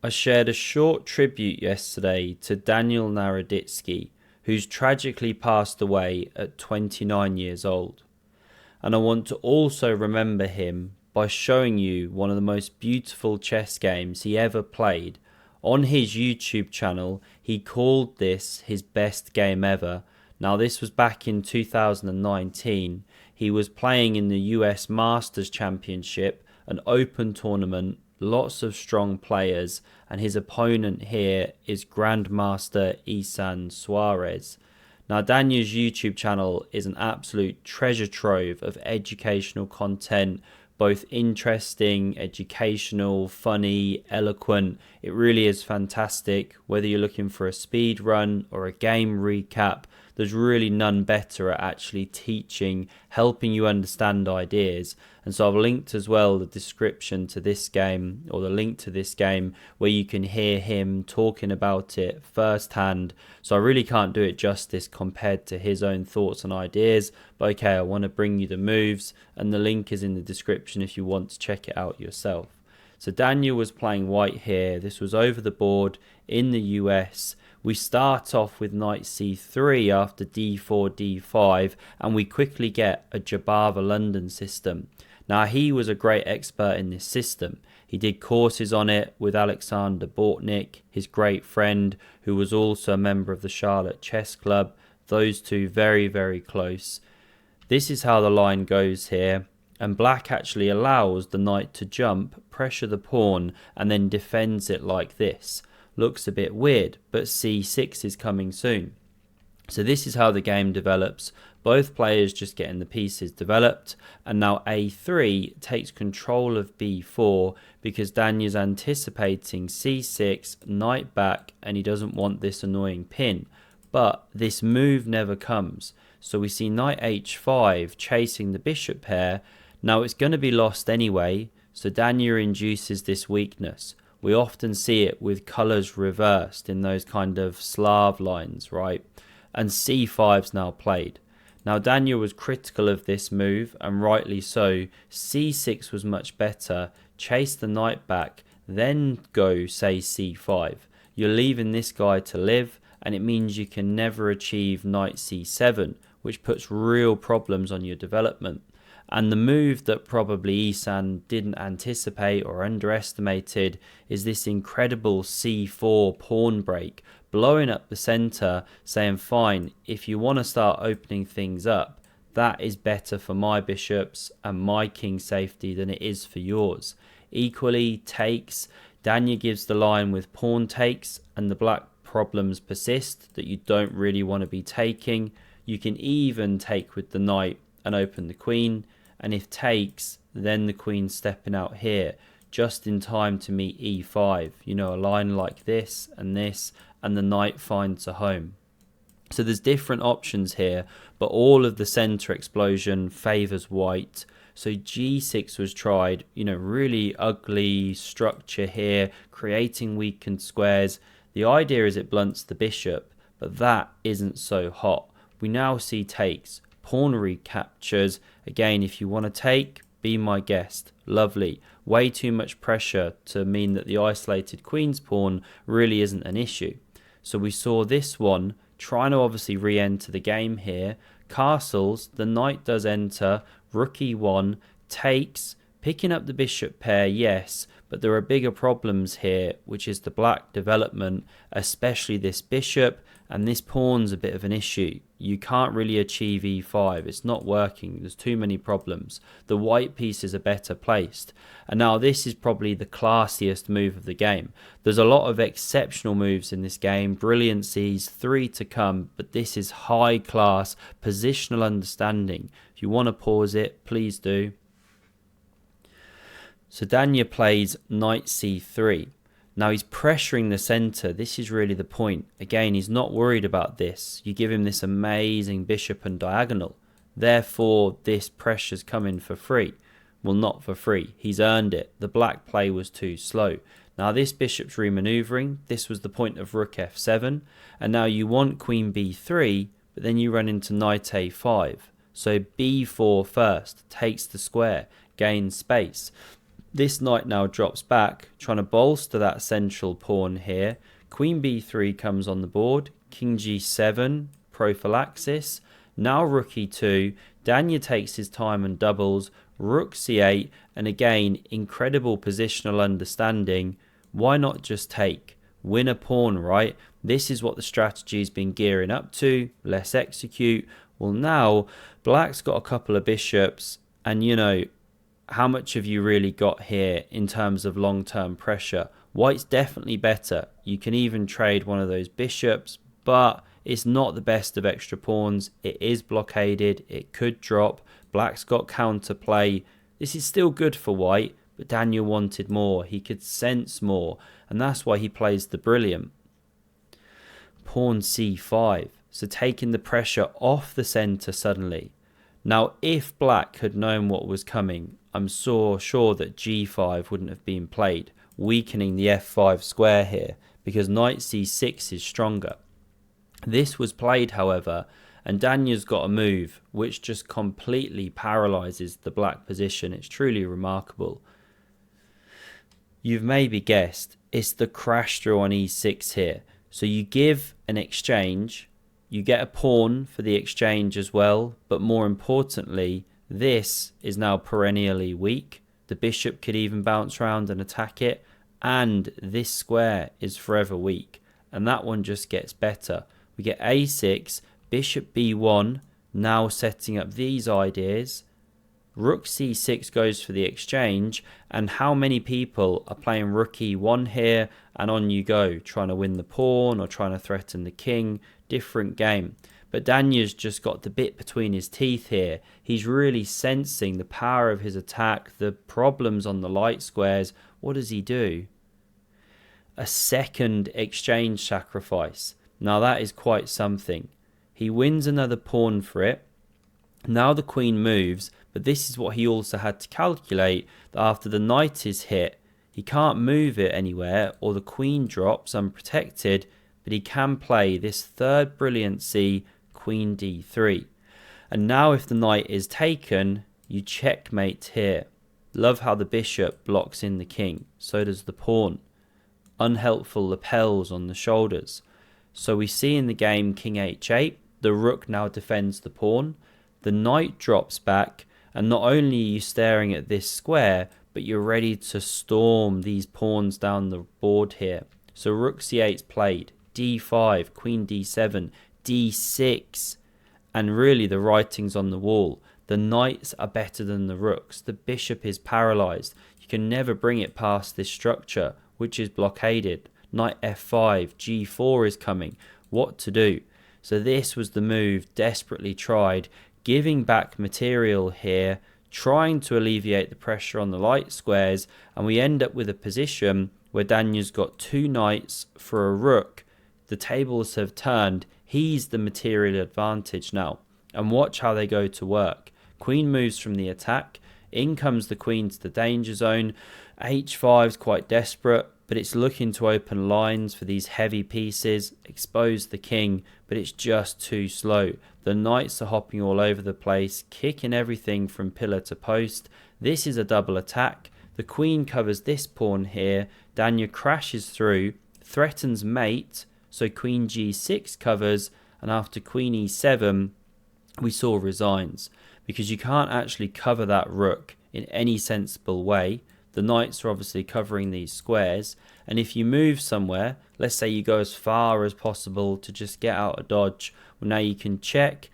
I shared a short tribute yesterday to Daniel Naroditsky, who's tragically passed away at 29 years old. And I want to also remember him by showing you one of the most beautiful chess games he ever played. On his YouTube channel, he called this his best game ever. Now, this was back in 2019. He was playing in the US Masters Championship, an open tournament, lots of strong players, and his opponent here is Grandmaster Isan Suarez. Now, Danya's YouTube channel is an absolute treasure trove of educational content, both interesting, educational, funny, eloquent. It really is fantastic. Whether you're looking for a speed run or a game recap, there's really none better at actually teaching, helping you understand ideas. And so I've linked as well the description to this game, or the link to this game, where you can hear him talking about it firsthand. So I really can't do it justice compared to his own thoughts and ideas. But okay, I want to bring you the moves, and the link is in the description if you want to check it out yourself. So Daniel was playing white here. This was over the board in the US. We start off with knight c3 after d4, d5, and we quickly get a Jabava London system. Now, he was a great expert in this system. He did courses on it with Alexander Bortnik, his great friend, who was also a member of the Charlotte Chess Club. Those two very, very close. This is how the line goes here. And black actually allows the knight to jump, pressure the pawn, and then defends it like this. Looks a bit weird, but c6 is coming soon. So this is how the game develops. Both players just getting the pieces developed, and now a3 takes control of b4 because Danya's anticipating c6, knight back, and he doesn't want this annoying pin. But this move never comes. So we see knight h5 chasing the bishop pair. Now it's going to be lost anyway, so Danya induces this weakness. We often see it with colours reversed in those kind of Slav lines, right? And c5's now played. Now Danya was critical of this move, and rightly so. c6 was much better. Chase the knight back, then go, say, c5. You're leaving this guy to live, and it means you can never achieve knight c7, which puts real problems on your development. And the move that probably Isan didn't anticipate or underestimated is this incredible c4 pawn break, blowing up the center, saying, fine, if you want to start opening things up, that is better for my bishops and my king's safety than it is for yours. Equally, takes. Danya gives the line with pawn takes, and the black problems persist that you don't really want to be taking. You can even take with the knight and open the queen. And if takes, then the queen's stepping out here, just in time to meet e5. You know, a line like this, and the knight finds a home. So there's different options here, but all of the center explosion favors white. So g6 was tried, you know, really ugly structure here, creating weakened squares. The idea is it blunts the bishop, but that isn't so hot. We now see takes. Pawn recaptures. Again, if you want to take, be my guest. Lovely. Way too much pressure to mean that the isolated queen's pawn really isn't an issue. So we saw this one trying to obviously re-enter the game here. Castles, the knight does enter. Rook e1, takes, picking up the bishop pair, yes, but there are bigger problems here, which is the black development, especially this bishop, and this pawn's a bit of an issue. You can't really achieve e5. It's not working. There's too many problems. The white pieces are better placed. And now this is probably the classiest move of the game. There's a lot of exceptional moves in this game. Brilliancies, 3 to come. But this is high class positional understanding. If you want to pause it, please do. So Danya plays knight c3. Now he's pressuring the center. This is really the point. Again, he's not worried about this. You give him this amazing bishop and diagonal. Therefore, this pressure's coming for free. Well, not for free. He's earned it. The black play was too slow. Now this bishop's remaneuvering. This was the point of rook f7. And now you want queen b3, but then you run into knight a5. So b4 first, takes the square, gains space. This knight now drops back, trying to bolster that central pawn here. Queen b3 comes on the board. King g7, prophylaxis. Now rook e2. Danya takes his time and doubles. Rook c8, and again, incredible positional understanding. Why not just take? Win a pawn, right? This is what the strategy's been gearing up to. Let's execute. Well, now, black's got a couple of bishops, and you know, how much have you really got here in terms of long-term pressure? White's definitely better. You can even trade one of those bishops, but it's not the best of extra pawns. It is blockaded. It could drop. Black's got counterplay. This is still good for white, but Daniel wanted more. He could sense more, and that's why he plays the brilliant. Pawn c5, so taking the pressure off the centre suddenly. Now, if black had known what was coming, I'm so sure that g5 wouldn't have been played, weakening the f5 square here, because knight c6 is stronger. This was played, however, and Danya's got a move which just completely paralyses the black position. It's truly remarkable. You've maybe guessed, it's the crash through on e6 here. So you give an exchange, you get a pawn for the exchange as well, but more importantly, this is now perennially weak. The bishop could even bounce around and attack it, and this square is forever weak, and that one just gets better. We get a6, bishop b1, now setting up these ideas. Rook c6 goes for the exchange, and how many people are playing rook e1 here, and on you go, trying to win the pawn or trying to threaten the king. Different game. But Danya's just got the bit between his teeth here. He's really sensing the power of his attack, the problems on the light squares. What does he do? A second exchange sacrifice. Now that is quite something. He wins another pawn for it. Now the queen moves, but this is what he also had to calculate, that after the knight is hit, he can't move it anywhere, or the queen drops unprotected, but he can play this third brilliancy, queen d3. And now if the knight is taken, you checkmate here. Love how the bishop blocks in the king, so does the pawn. Unhelpful lapels on the shoulders. So we see in the game king h8, the rook now defends the pawn, the knight drops back, and not only are you staring at this square, but you're ready to storm these pawns down the board here. So rook c8 is played, d5, queen d7, d6, and really the writing's on the wall. The knights are better than the rooks. The bishop is paralyzed. You can never bring it past this structure, which is blockaded. Knight f5, g4 is coming. What to do? So this was the move desperately tried, giving back material here, trying to alleviate the pressure on the light squares, and we end up with a position where Danya's got two knights for a rook. The tables have turned. He's the material advantage now. And watch how they go to work. Queen moves from the attack. In comes the queen to the danger zone. h5 is quite desperate, but it's looking to open lines for these heavy pieces, expose the king, but it's just too slow. The knights are hopping all over the place, kicking everything from pillar to post. This is a double attack. The queen covers this pawn here. Danya crashes through, threatens mate, so queen g6 covers, and after queen e7, we saw resigns, because you can't actually cover that rook in any sensible way. The knights are obviously covering these squares, and if you move somewhere, let's say you go as far as possible to just get out of dodge, well, now you can check.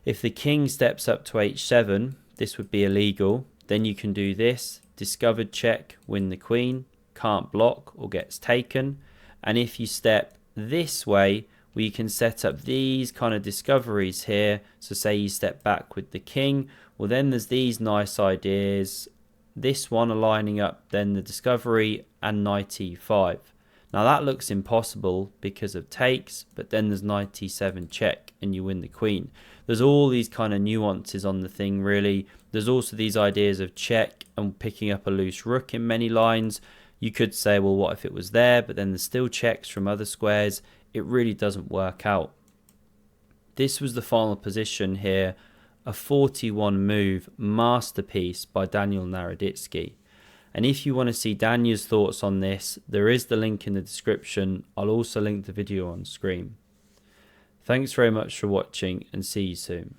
If the king steps up to h7, this would be illegal. Then you can do this, discovered check, win the queen, can't block or gets taken. And if you step this way, we can set up these kind of discoveries here. So say you step back with the king, well then there's these nice ideas. This one are lining up, then the discovery and knight e5. Now that looks impossible because of takes, but then there's knight e7 check and you win the queen. There's all these kind of nuances on the thing really. There's also these ideas of check and picking up a loose rook in many lines. You could say, well, what if it was there, but then there's still checks from other squares. It really doesn't work out. This was the final position here. A 41 move masterpiece by Daniel Naroditsky. And if you want to see Danya's thoughts on this, there is the link in the description. I'll also link the video on screen. Thanks very much for watching and see you soon.